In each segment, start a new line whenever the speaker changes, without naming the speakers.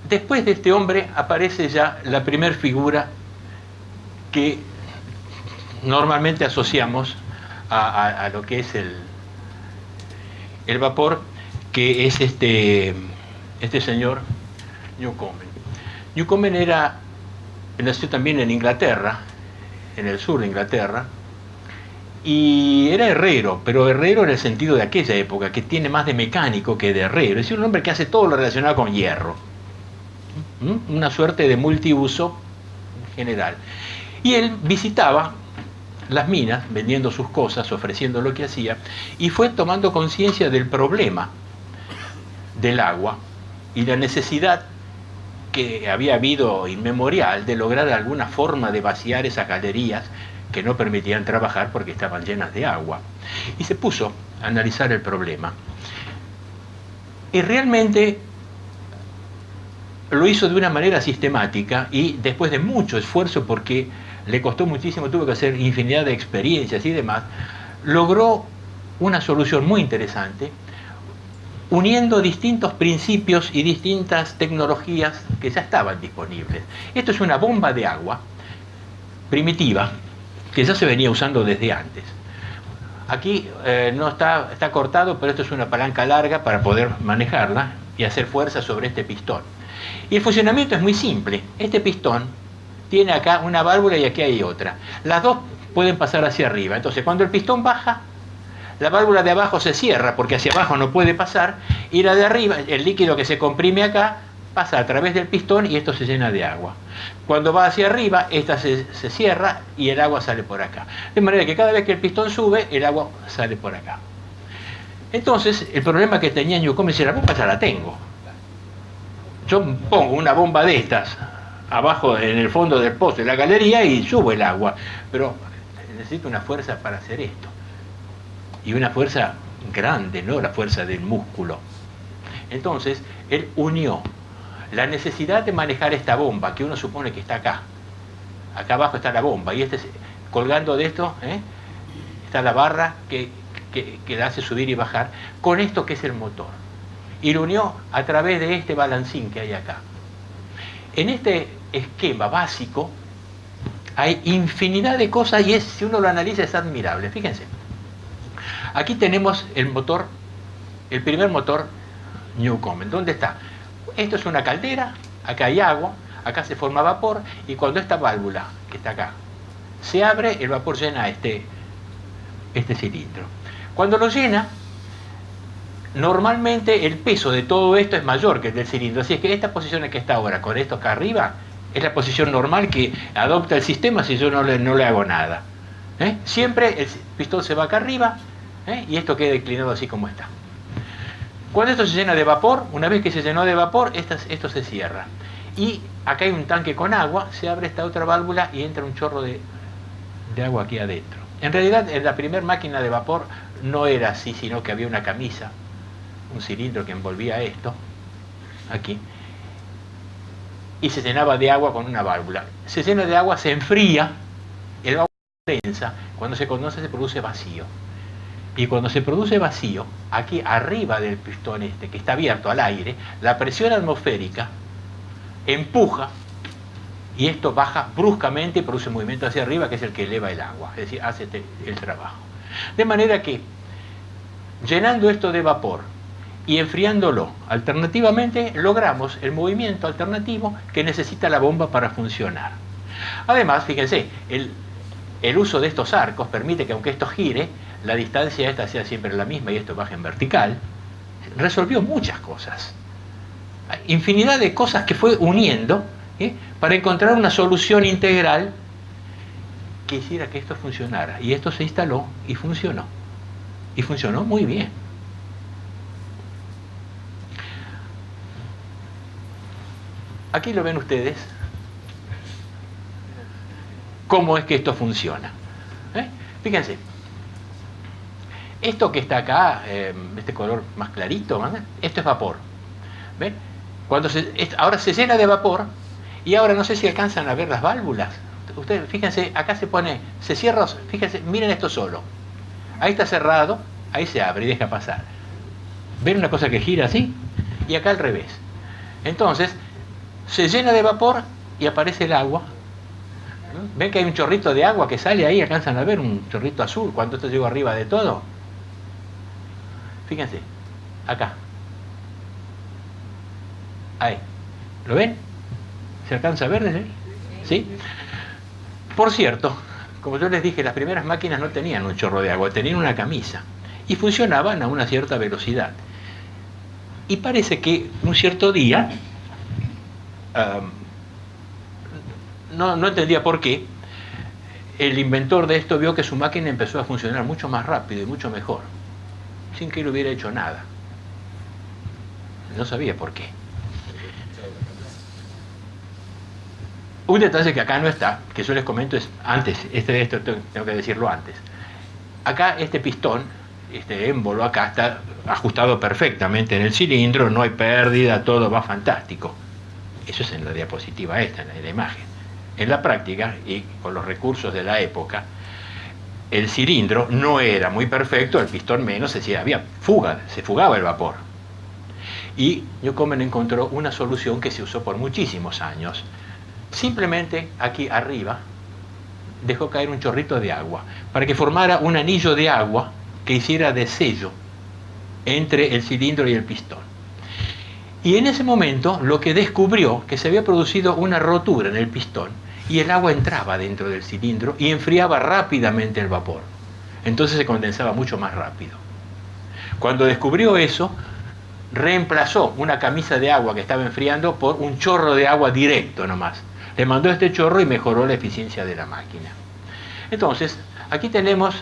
después de este hombre aparece ya la primera figura que normalmente asociamos a lo que es el vapor, que es este señor Newcomen. Newcomen nació también en Inglaterra, en el sur de Inglaterra, y era herrero, pero herrero en el sentido de aquella época, que tiene más de mecánico que de herrero. Es decir, un hombre que hace todo lo relacionado con hierro. Una suerte de multiuso general. Y él visitaba las minas, vendiendo sus cosas, ofreciendo lo que hacía, y fue tomando conciencia del problema del agua y la necesidad que había habido inmemorial de lograr alguna forma de vaciar esas galerías que no permitían trabajar porque estaban llenas de agua. Y se puso a analizar el problema. Y realmente lo hizo de una manera sistemática y después de mucho esfuerzo, porque le costó muchísimo, tuvo que hacer infinidad de experiencias y demás, logró una solución muy interesante, uniendo distintos principios y distintas tecnologías que ya estaban disponibles. Esto es una bomba de agua primitiva que ya se venía usando desde antes. Aquí no está cortado, pero esto es una palanca larga para poder manejarla y hacer fuerza sobre este pistón. Y el funcionamiento es muy simple. Este pistón tiene acá una válvula y aquí hay otra. Las dos pueden pasar hacia arriba. Entonces, cuando el pistón baja, la válvula de abajo se cierra porque hacia abajo no puede pasar, y la de arriba, el líquido que se comprime acá, pasa a través del pistón y esto se llena de agua. Cuando va hacia arriba, esta se cierra y el agua sale por acá. De manera que cada vez que el pistón sube, el agua sale por acá. Entonces, el problema que tenía Newcomen es: la bomba ya la tengo. Yo pongo una bomba de estas abajo en el fondo del pozo de la galería y subo el agua, pero necesito una fuerza para hacer esto, y una fuerza grande, no la fuerza del músculo. Entonces él unió la necesidad de manejar esta bomba, que uno supone que está acá abajo está la bomba, y colgando de esto está la barra que la hace subir y bajar, con esto que es el motor, y lo unió a través de este balancín que hay acá. En este esquema básico hay infinidad de cosas, y si uno lo analiza es admirable. Fíjense, aquí tenemos el motor, el primer motor Newcomen. ¿Dónde está? Esto es una caldera, acá hay agua, acá se forma vapor, y cuando esta válvula, que está acá, se abre, el vapor llena este cilindro. Cuando lo llena, normalmente el peso de todo esto es mayor que el del cilindro, así es que esta posición en que está ahora, con esto acá arriba, es la posición normal que adopta el sistema si yo no le hago nada. Siempre el pistón se va acá arriba, y esto queda inclinado así como está. Cuando esto se llena de vapor, una vez que se llenó de vapor, esto se cierra. Y acá hay un tanque con agua, se abre esta otra válvula y entra un chorro de agua aquí adentro. En realidad, en la primera máquina de vapor no era así, sino que había una camisa, un cilindro que envolvía esto, aquí, y se llenaba de agua con una válvula. Se llena de agua, se enfría, el agua densa, cuando se condensa se produce vacío. Y cuando se produce vacío, aquí arriba del pistón que está abierto al aire, la presión atmosférica empuja, y esto baja bruscamente y produce un movimiento hacia arriba, que es el que eleva el agua, es decir, hace el trabajo. De manera que, llenando esto de vapor y enfriándolo alternativamente, logramos el movimiento alternativo que necesita la bomba para funcionar. Además, fíjense, el uso de estos arcos permite que, aunque esto gire, la distancia esta sea siempre la misma y esto baje en vertical. Resolvió muchas cosas. Infinidad de cosas que fue uniendo para encontrar una solución integral que hiciera que esto funcionara. Y esto se instaló y funcionó. Y funcionó muy bien. Aquí lo ven ustedes, cómo es que esto funciona. Fíjense, esto que está acá, este color más clarito, esto es vapor. ¿Ven? Ahora se llena de vapor, y ahora no sé si alcanzan a ver las válvulas. Ustedes fíjense, acá se cierra, fíjense, miren esto solo. Ahí está cerrado, ahí se abre y deja pasar. ¿Ven una cosa que gira así? Y acá al revés. Entonces, se llena de vapor y aparece el agua. ¿Ven que hay un chorrito de agua que sale ahí? ¿Alcanzan a ver un chorrito azul cuando esto llegó arriba de todo? Fíjense, acá. Ahí. ¿Lo ven? ¿Se alcanza a ver desde ahí? ¿Sí? Por cierto, como yo les dije, las primeras máquinas no tenían un chorro de agua, tenían una camisa. Y funcionaban a una cierta velocidad. Y parece que un cierto día, no entendía por qué, el inventor de esto vio que su máquina empezó a funcionar mucho más rápido y mucho mejor, sin que él hubiera hecho nada. No sabía por qué. Un detalle que acá no está, que yo les comento es antes, esto tengo que decirlo antes. Acá este pistón, este émbolo acá está ajustado perfectamente en el cilindro, no hay pérdida, todo va fantástico. Eso es en la diapositiva esta, en la imagen. En la práctica, y con los recursos de la época, el cilindro no era muy perfecto, el pistón menos, es decir, había fuga, se fugaba el vapor. Y Newcomen encontró una solución que se usó por muchísimos años. Simplemente aquí arriba dejó caer un chorrito de agua para que formara un anillo de agua que hiciera de sello entre el cilindro y el pistón. Y en ese momento lo que descubrió que se había producido una rotura en el pistón y el agua entraba dentro del cilindro y enfriaba rápidamente el vapor. Entonces se condensaba mucho más rápido. Cuando descubrió eso, reemplazó una camisa de agua que estaba enfriando por un chorro de agua directo nomás. Le mandó este chorro y mejoró la eficiencia de la máquina. Entonces, aquí tenemos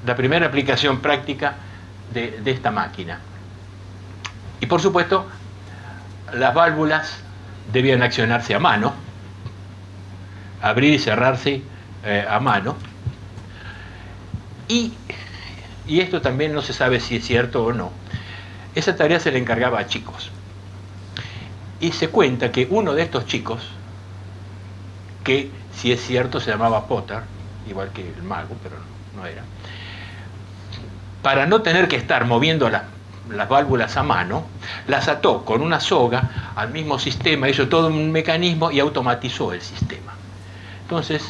la primera aplicación práctica de esta máquina. Y por supuesto, las válvulas debían accionarse a mano, abrir y cerrarse a mano. Y esto también no se sabe si es cierto o no. Esa tarea se le encargaba a chicos. Y se cuenta que uno de estos chicos, que si es cierto se llamaba Potter, igual que el mago, pero no era, para no tener que estar moviendo las válvulas a mano, las ató con una soga al mismo sistema, hizo todo un mecanismo y automatizó el sistema. Entonces,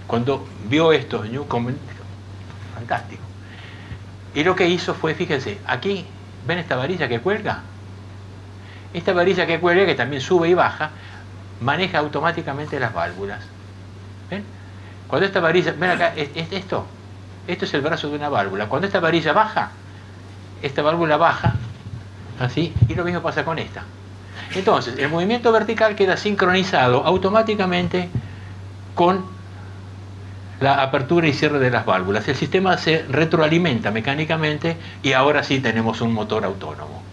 cuando vio esto, Newcomen, fantástico. Y lo que hizo fue, fíjense, aquí, ¿ven esta varilla que cuelga? Esta varilla que cuelga, que también sube y baja, maneja automáticamente las válvulas. ¿Ven? Cuando esta varilla, ven acá, esto es el brazo de una válvula. Cuando esta varilla baja, esta válvula baja, así, y lo mismo pasa con esta. Entonces, el movimiento vertical queda sincronizado automáticamente con la apertura y cierre de las válvulas. El sistema se retroalimenta mecánicamente y ahora sí tenemos un motor autónomo.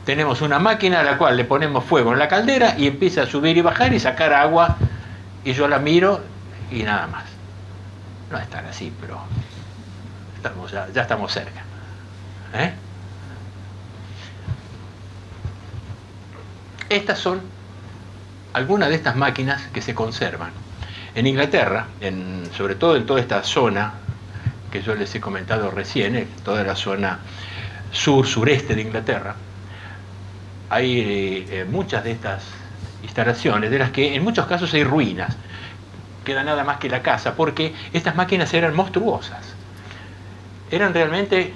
Tenemos una máquina a la cual le ponemos fuego en la caldera y empieza a subir y bajar y sacar agua y yo la miro y nada más. No es tan así, pero ya estamos cerca. Estas son algunas de estas máquinas que se conservan. En Inglaterra, sobre todo en toda esta zona que yo les he comentado recién, toda la zona sur-sureste de Inglaterra, hay muchas de estas instalaciones, de las que en muchos casos hay ruinas. Queda nada más que la casa, porque estas máquinas eran monstruosas. Eran realmente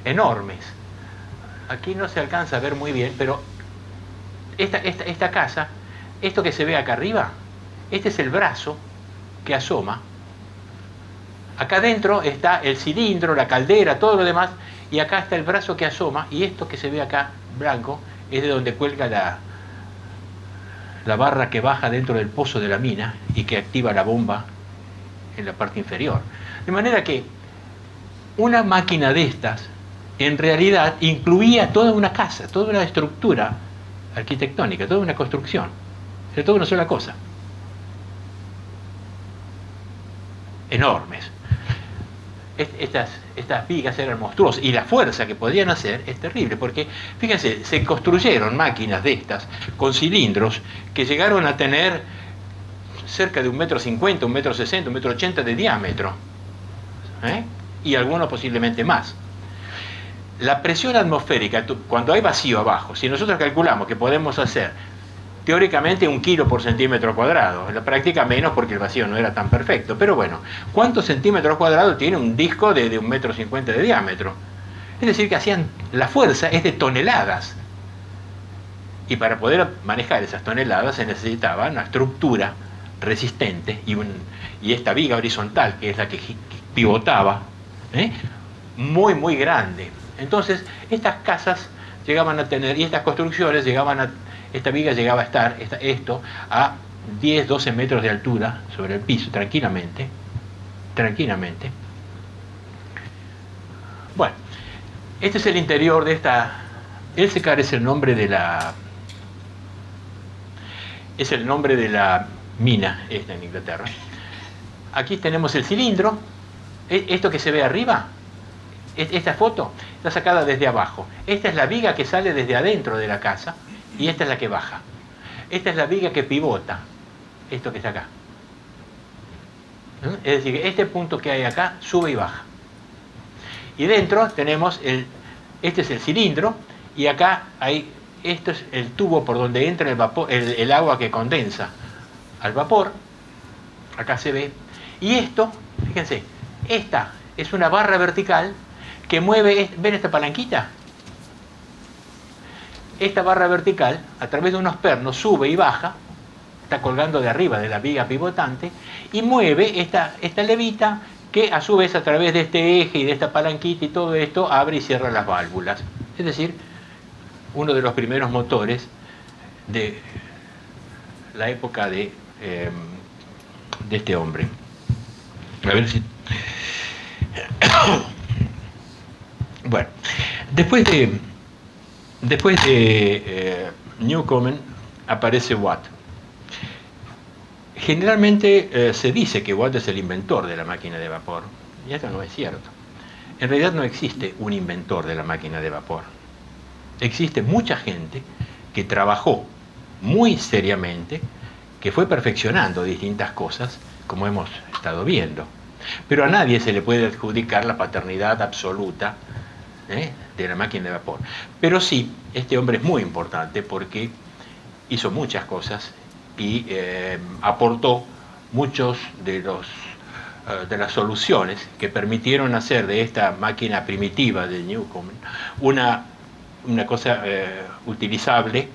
enormes. Aquí no se alcanza a ver muy bien, pero esta casa, esto que se ve acá arriba, este es el brazo que asoma. Acá adentro está el cilindro, la caldera, todo lo demás, y acá está el brazo que asoma, y esto que se ve acá, blanco, es de donde cuelga la barra que baja dentro del pozo de la mina y que activa la bomba en la parte inferior. De manera que una máquina de estas, en realidad, incluía toda una casa, toda una estructura arquitectónica, toda una construcción. Era toda una sola cosa. Enormes. Estas vigas eran monstruosas y la fuerza que podían hacer es terrible, porque fíjense, se construyeron máquinas de estas con cilindros que llegaron a tener cerca de 1,50 m, 1,60 m, 1,80 m de diámetro, y algunos posiblemente más. la presión atmosférica, cuando hay vacío abajo, si nosotros calculamos que podemos hacer teóricamente 1 kilo por centímetro cuadrado, en la práctica menos porque el vacío no era tan perfecto, pero bueno, ¿cuántos centímetros cuadrados tiene un disco de 1,50 m de diámetro? Es decir, que la fuerza es de toneladas. Y para poder manejar esas toneladas se necesitaba una estructura resistente y esta viga horizontal, que es la que pivotaba, muy, muy grande. Entonces, estas casas llegaban a tener, y estas construcciones esta viga llegaba a estar, a 10, 12 metros de altura sobre el piso, tranquilamente. Bueno, este es el interior de esta. Elsecar es el nombre de la mina esta en Inglaterra. Aquí tenemos el cilindro. Esto que se ve arriba, esta foto está sacada desde abajo. Esta es la viga que sale desde adentro de la casa y esta es la que baja. Esta es la viga que pivota, esto que está acá. Es decir, este punto que hay acá sube y baja. Y dentro tenemos este es el cilindro y acá esto es el tubo por donde entra el vapor, el agua que condensa al vapor. Acá se ve. Y esto, fíjense, esta es una barra vertical que mueve, ¿ven esta palanquita? Esta barra vertical, a través de unos pernos, sube y baja, está colgando de arriba de la viga pivotante, y mueve esta levita que a su vez a través de este eje y de esta palanquita y todo esto abre y cierra las válvulas. Es decir, uno de los primeros motores de la época de este hombre. A ver si... Bueno, después de Newcomen aparece Watt. Generalmente se dice que Watt es el inventor de la máquina de vapor, y esto no es cierto. En realidad no existe un inventor de la máquina de vapor. Existe mucha gente que trabajó muy seriamente, que fue perfeccionando distintas cosas, como hemos estado viendo. Pero a nadie se le puede adjudicar la paternidad absoluta de la máquina de vapor. Pero sí, este hombre es muy importante porque hizo muchas cosas y aportó muchos de las soluciones que permitieron hacer de esta máquina primitiva de Newcomen una cosa utilizable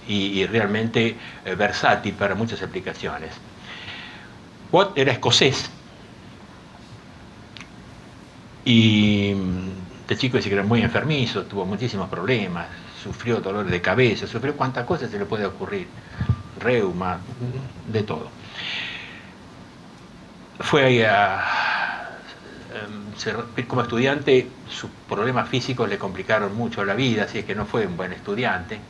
y realmente versátil para muchas aplicaciones. Watt era escocés y este chico dice que era muy enfermizo, tuvo muchísimos problemas, sufrió dolores de cabeza, sufrió cuantas cosas se le puede ocurrir, reuma, de todo. Fue como estudiante, sus problemas físicos le complicaron mucho la vida, así es que no fue un buen estudiante.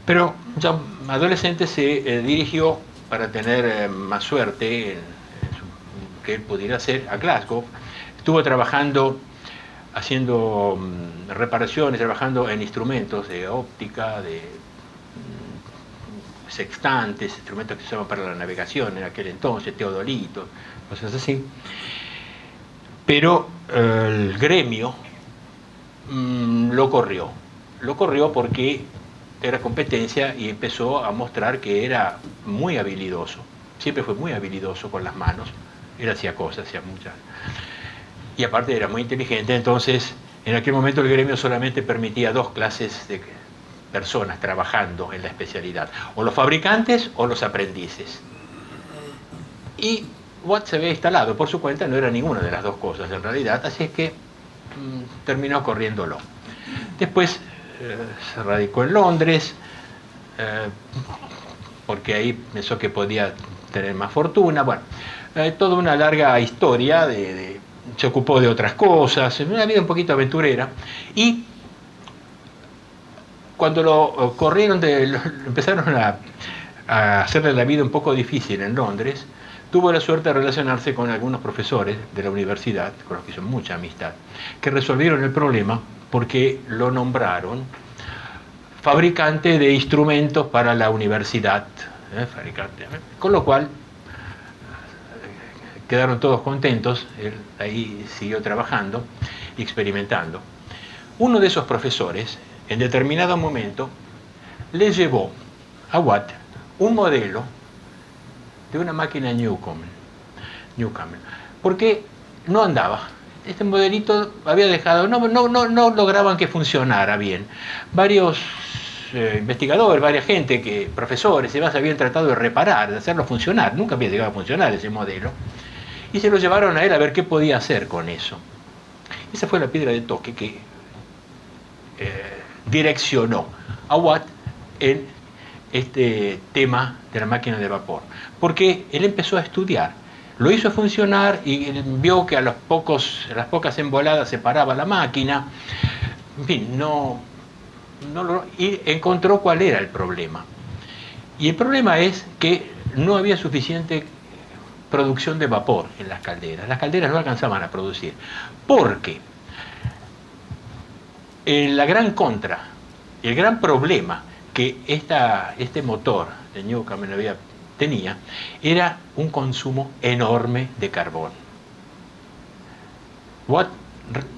Pero ya adolescente se dirigió para tener más suerte que él pudiera hacer a Glasgow. Estuvo trabajando, haciendo reparaciones, trabajando en instrumentos de óptica, de sextantes, instrumentos que se usaban para la navegación en aquel entonces, teodolitos, cosas así. Pero el gremio lo corrió porque era competencia y empezó a mostrar que era muy habilidoso. Siempre fue muy habilidoso con las manos. Él hacía cosas, hacía muchas. Y aparte era muy inteligente, entonces en aquel momento el gremio solamente permitía 2 clases de personas trabajando en la especialidad, o los fabricantes o los aprendices. Y Watt se había instalado por su cuenta, no era ninguna de las 2 cosas en realidad, así es que terminó corriéndolo. Después se radicó en Londres, porque ahí pensó que podía tener más fortuna. Bueno, toda una larga historia, se ocupó de otras cosas, una vida un poquito aventurera, y cuando lo corrieron, empezaron a hacerle la vida un poco difícil en Londres, tuvo la suerte de relacionarse con algunos profesores de la universidad, con los que hizo mucha amistad, que resolvieron el problema porque lo nombraron fabricante de instrumentos para la universidad, con lo cual quedaron todos contentos. Él ahí siguió trabajando y experimentando. Uno de esos profesores, en determinado momento, le llevó a Watt un modelo de una máquina Newcomen, porque no andaba. Este modelito había dejado, no lograban que funcionara bien. Varios investigadores, varias gente, profesores y demás, habían tratado de reparar, de hacerlo funcionar. Nunca había llegado a funcionar ese modelo. Y se lo llevaron a él a ver qué podía hacer con eso. Esa fue la piedra de toque que direccionó a Watt en este tema de la máquina de vapor. Porque él empezó a estudiar, lo hizo funcionar y vio que a las pocas emboladas se paraba la máquina. En fin, y encontró cuál era el problema. Y el problema es que no había suficiente producción de vapor en las calderas. Las calderas no alcanzaban a producir. Porque la gran contra, el gran problema que este motor de Newcomen tenía era un consumo enorme de carbón. Watt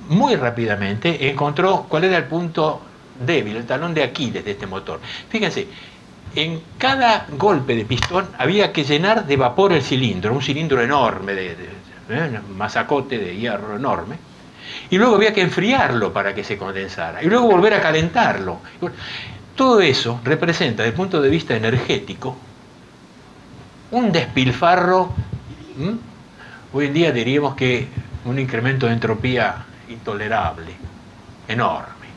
muy rápidamente encontró cuál era el punto débil, el talón de Aquiles de este motor. Fíjense, en cada golpe de pistón había que llenar de vapor el cilindro, un cilindro enorme, un masacote de hierro enorme, y luego había que enfriarlo para que se condensara, y luego volver a calentarlo. Todo eso representa, desde el punto de vista energético, un despilfarro. Hoy en día diríamos que un incremento de entropía intolerable, enorme.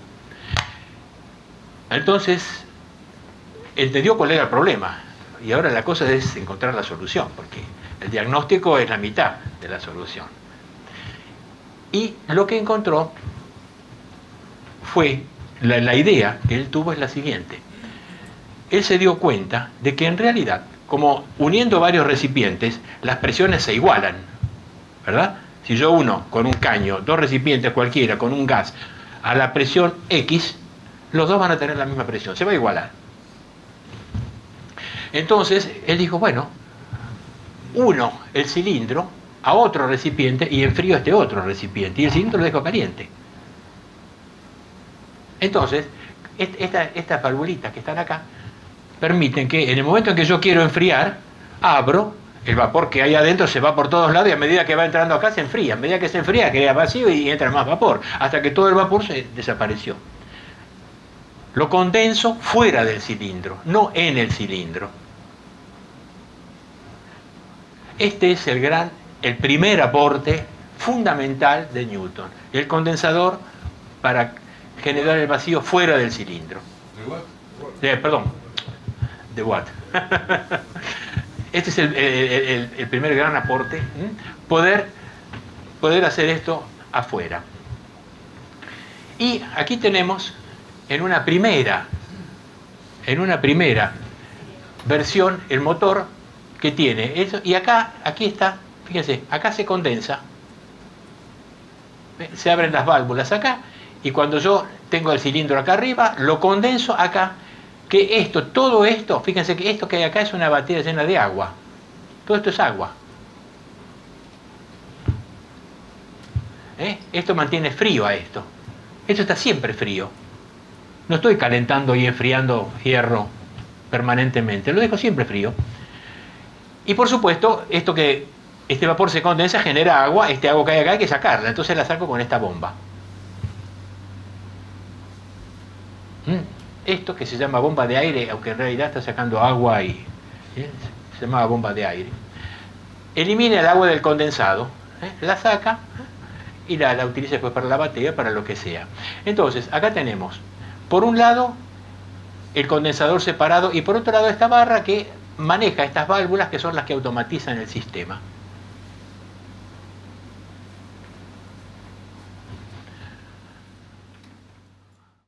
Entonces, entendió cuál era el problema, y ahora la cosa es encontrar la solución, porque el diagnóstico es la mitad de la solución. Y lo que encontró fue, la idea que él tuvo es la siguiente. Él se dio cuenta de que en realidad, como uniendo varios recipientes, las presiones se igualan, ¿verdad? Si yo uno con un caño, dos recipientes cualquiera, con un gas, a la presión X, los dos van a tener la misma presión, se va a igualar. Entonces, él dijo, bueno, uno el cilindro a otro recipiente y enfrío este otro recipiente, y el cilindro lo dejo caliente. Entonces, estas valvulitas que están acá permiten que en el momento en que yo quiero enfriar, abro, el vapor que hay adentro se va por todos lados y a medida que va entrando acá se enfría. A medida que se enfría queda vacío y entra más vapor, hasta que todo el vapor desapareció. Lo condenso fuera del cilindro, no en el cilindro. Este es el primer aporte fundamental de Newton. El condensador para generar el vacío fuera del cilindro. De Watt. Este es el primer gran aporte, poder hacer esto afuera. Y aquí tenemos en una primera versión el motor que tiene eso, y aquí está, fíjense, acá se condensa, se abren las válvulas acá, y cuando yo tengo el cilindro acá arriba, lo condenso acá, que todo esto, fíjense que esto que hay acá es una batería llena de agua, todo esto es agua. Esto mantiene frío a esto está siempre frío. No estoy calentando y enfriando hierro permanentemente, lo dejo siempre frío. Y por supuesto, este vapor se condensa, genera agua, este agua que hay acá hay que sacarla, entonces la saco con esta bomba. Esto que se llama bomba de aire, aunque en realidad está sacando agua se llama bomba de aire. Elimina el agua del condensado, la saca y la utiliza después para la batería, para lo que sea. Entonces, acá tenemos, por un lado, el condensador separado y por otro lado esta barra que maneja estas válvulas que son las que automatizan el sistema.